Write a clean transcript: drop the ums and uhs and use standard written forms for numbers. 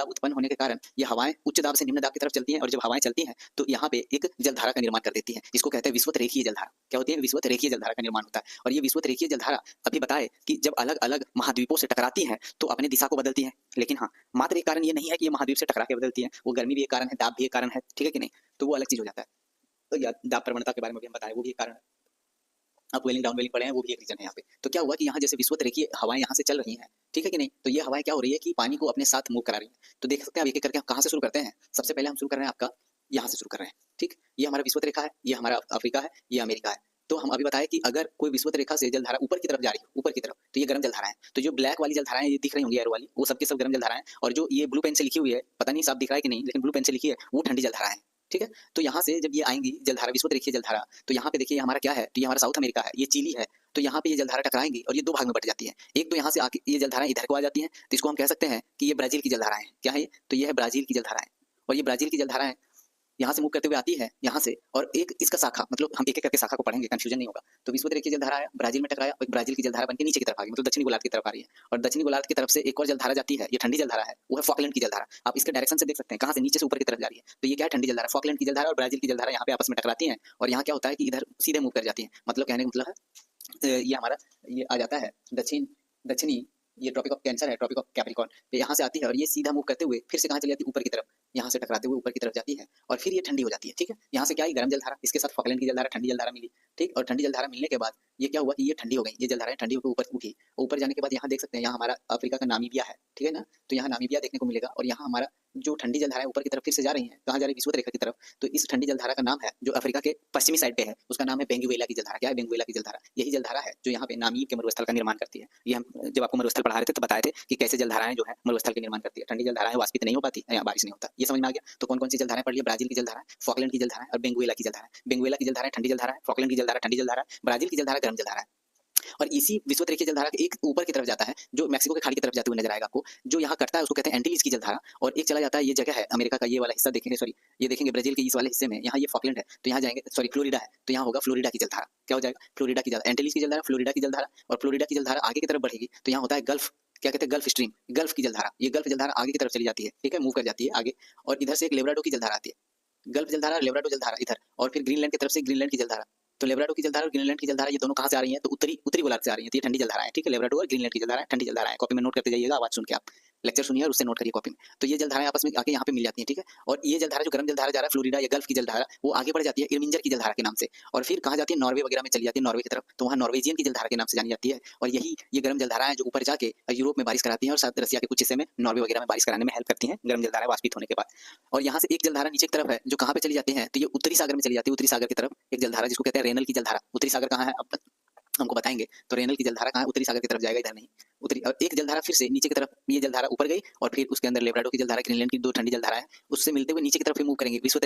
दाब उत्पन्न होने के कारण ये हवाएं उच्च दाब से निम्न दाब की तरफ चलती हैं, और जब हवाएं चलती हैं तो यहाँ पे एक जलधारा का निर्माण कर देती है, जिसको कहते हैं विषुवत रेखीय जलधारा। क्या होती है? विषुवत रेखीय जलधारा का निर्माण होता है। और ये विषुवत रेखीय जलधारा अभी बताए कि जब अलग अलग महाद्वीपों से टकराती है तो अपनी दिशा को बदलती है। लेकिन हाँ, मात्र एक कारण ये नहीं है कि ये महाद्वीप से टकरा के बदलती है, वो गर्मी भी एक कारण है, दाब भी एक कारण है, ठीक है कि नहीं? तो वो अलग चीज हो जाता है। तो दाब प्रवणता के बारे में भी हम बताएं, वो भी एक कारण है। अपवेलिंग डाउनवेलिंग पड़े हैं, वो भी एक रीजन है यहाँ पे। तो क्या हुआ कि यहाँ जैसे विषुवत रेखीय हवाएं यहाँ से चल रही हैं, ठीक है कि नहीं? तो ये हवाएं क्या हो रही है कि पानी को अपने साथ मूव करा रही है। तो देख सकते हैं, अब एक एक करके हम कहाँ से शुरू करते हैं। सबसे पहले हम शुरू कर रहे हैं आपका यहाँ से शुरू कर रहे हैं, ठीक। ये हमारा विषुवत रेखा है, ये हमारा अफ्रीका है, ये अमेरिका है। तो हम अभी बताया कि अगर कोई विषुवत रेखा से जलधारा ऊपर की तरफ जा रही है, ऊपर की तरफ, तो ये गर्म जलधारा है। तो जो ब्लैक वाली जलधाराएं ये दिख रही होंगी एरो वाली, वो सबके सब गर्म जलधाराएं, और जो ये ब्लू पेन से लिखी हुई है, पता नहीं साफ दिख रहा है कि नहीं, लेकिन ब्लू पेन से लिखी है, वो ठंडी जलधारा है, ठीक है। तो यहाँ से जब ये आएंगी जलधारा, विषुवत रेखीय जलधारा, तो यहाँ पे देखिए हमारा क्या है, तो ये हमारा साउथ अमेरिका है, ये चिली है। तो यहाँ पे ये जलधारा टकराएंगी और ये दो भाग में बट जाती है। एक तो यहाँ से आके ये जलधारा इधर को आ जाती है, तो इसको हम कह सकते हैं कि ये ब्राजील की जलधारा है। क्या है? तो ये है ब्राजील की जलधारा है। और ये ब्राजील की जलधारा है, यहाँ से मूव करते हुए आती है यहाँ से, और एक इसका शाखा, मतलब हम एक एक करके शाखा को पढ़ेंगे, कंफ्यूजन नहीं होगा। तो विषुवत रेखीय जलधारा है, ब्राजील में टकराया, और ब्राजील की जलधारा बनकर नीचे की तरफ आ गई, मतलब दक्षिणी गोलार्ध की तरफ आ रही है। और दक्षिणी गोलार्ध की तरफ से एक और जलधारा जाती है, ये ठंडी जलधारा है, वो है फॉकलैंड की जलधारा। आप इसके डायरेक्शन से देख सकते हैं, कहाँ से नीचे से ऊपर की तरफ जा रही है। तो ये क्या है? ठंडी जलधारा, फॉकलैंड की जलधारा और ब्राजील की जलधारा यहाँ पे आपस में टकराती है, और यहाँ क्या होता है कि इधर सीधे मूव कर जाती है। मतलब कहने का मतलब है ये हमारा ये आ जाता है दक्षिणी, ये ट्रॉपिक ऑफ कैंसर है, ट्रॉपिक ऑफ कैप्रिकॉर्न, तो यहाँ से आती है और ये सीधा मूव करते हुए फिर से कहाँ चली जाती है? ऊपर की तरफ। यहाँ से टकराते हुए ऊपर की तरफ जाती है और फिर ये ठंडी हो जाती है, ठीक है। यहाँ से क्या है? गर्म जलधारा, इसके साथ फॉकलैंड की जलधारा, ठंडी जलधारा मिली, ठीक। और ठंडी जलधारा मिलने के बाद ये क्या हुआ कि ये ठंडी हो गई, ये जलधाराएं ठंडी होकर ऊपर उठी। ऊपर जाने के बाद यहाँ देख सकते हैं, यहाँ हमारा अफ्रीका का नामीबिया है, ठीक है ना। तो यहाँ नामीबिया देखने को मिलेगा, और यहाँ हमारा जो ठंडी जलधारा ऊपर की तरफ फिर से जा रही है, कहाँ जा रही है? विषुवत रेखा की तरफ। तो इस ठंडी जलधारा का नाम है, जो अफ्रीका के पश्चिमी साइड पे है, उसका नाम है बेंगुएला की जलधारा। क्या है? बेंगुएला की जलधारा। यही जलधारा है जो यहाँ पे नामीब के मरुस्थल का निर्माण करती है। ये हम जब आपको मरुस्थल पढ़ा रहे थे तो बताए थे कि कैसे जलधाराएं जो है मरुस्थल के निर्माण करती है। ठंडी जलधाराएं वाष्पित नहीं हो पाती, यहाँ बारिश नहीं होता, ये समझ में आ गया। तो कौन कौन सी जलधाराएं पढ़ लिया? ब्राजील की जलधारा, फॉकलैंड की जलधारा और बेंगुएला की जलधारा। बेंगुएला की जलधारा ठंडी जलधारा है, फॉकलैंड की जलधारा ठंडी जलधारा, ब्राजील की जलधारा गर्म जलधारा है। और इसी विषुवत रेखीय जलधारा के एक ऊपर की तरफ जाता है, जो मैक्सिको के खाड़ी की तरफ जाते हुए नजर आएगा आपको, जो यहाँ कटता है उसको कहते हैं एंटीलीज की जलधारा। और एक चला जाता है, ये जगह है अमेरिका का, ये वाला हिस्सा देखेंगे, सॉरी ये देखेंगे ब्राजील के इस वाले हिस्से में, यहाँ ये फॉकलैंड है, तो यहाँ जाएंगे, सॉरी फ्लोरिडा है, तो यहाँ होगा फ्लोरिडा की जलधारा। क्या हो जाएगा? फ्लोरिडा की जलधारा, एंटीलीज की जलधारा, फ्लोरिडा की जलधारा। और फ्लोरिडा की जलधारा आगे की तरफ बढ़ेगी तो यहाँ होता है गल्फ, क्या कहते हैं? गल्फ स्ट्रीम, गल्फ की जलधारा। ये गल्फ जलधारा आगे की तरफ चली जाती है, ठीक है, मूव कर जाती है आगे। और इधर से एक लेब्राडो की जलधारा आती है, गल्फ जलधारा, लेब्राडो जलधारा इधर, और फिर ग्रीनलैंड की तरफ से ग्रीनलैंड की जलधारा। तो लेब्राडो की जलधारा और ग्रीनलैंड की जलधारा, ये दोनों कहाँ से आ रही हैं? तो उत्तरी गोलार्ध से आ रही हैं। तो ये ठंडी जलधारा है, ठीक है। लेब्राडो और ग्रीनलैंड की जलधारा ठंडी जलधारा है। कॉपी में नोट करते जाइएगा, आवाज सुन के आप लेक्चर सुनिए और उससे नोट करिए कॉपी में। तो ये जलधाराएं आपस में आके यहाँ पे मिल जाती हैं, ठीक है। और ये जलधारा जो गर्म जलधारा जा रहा है फ्लोरिडा या गल्फ की जलधारा, वो आगे बढ़ जाती है इरमिंजर की जलधारा के नाम से, और फिर कहाँ जाती है? नॉर्वे वगैरह में चली जाती है, नॉर्वे की तरफ, तो वहाँ नॉर्वेजियन की जलधारा के नाम से जानी जाती है। और यही ये गर्म जलधाराएं जो ऊपर जाके यूरोप में बारिश कराती हैं, और साथ रसिया के कुछ हिस्से में, नॉर्वे वगैरह में बारिश कराने में हेल्प करती हैं, गर्म जलधाराएं वाष्पित होने के बाद। और यहाँ से एक जलधारा नीचे की तरफ है, जो कहाँ पे चली जाती है? तो ये उत्तरी सागर में चली जाती है, उत्तरी सागर की तरफ एक जलधारा जिसको कहते हैं रेनल की जलधारा। उत्तरी सागर कहाँ है अब हमको बताएंगे। तो रेनल की जलधारा कहाँ है? उत्तरी सागर की तरफ जाएगा, इधर नहीं, उत्तरी। और एक जलधारा फिर से नीचे की तरफ, ये जलधारा ऊपर गई और फिर उसके अंदर लेब्राडो की जलधारा, ग्रीनलैंड की दो ठंडी जलधारा है, उससे मिलते हुए नीचे की तरफ मूव करेंगे। विश्व